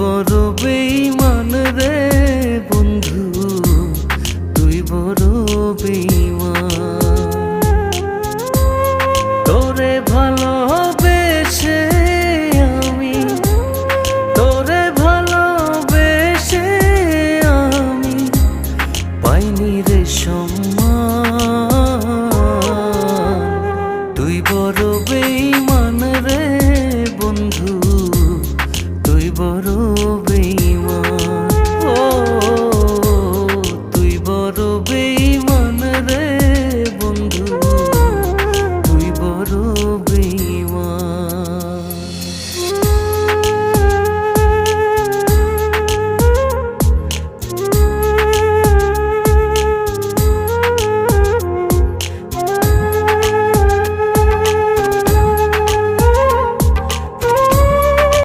বড় বেঈমান রে বন্ধু, তুই বড় বেঈমান। তোরে ভালোবেসে আমি, তোরে ভালোবেসে আমি পাইনি রে সম্মান। তুই বড় বেঈমান রে বন্ধু, তুই বড়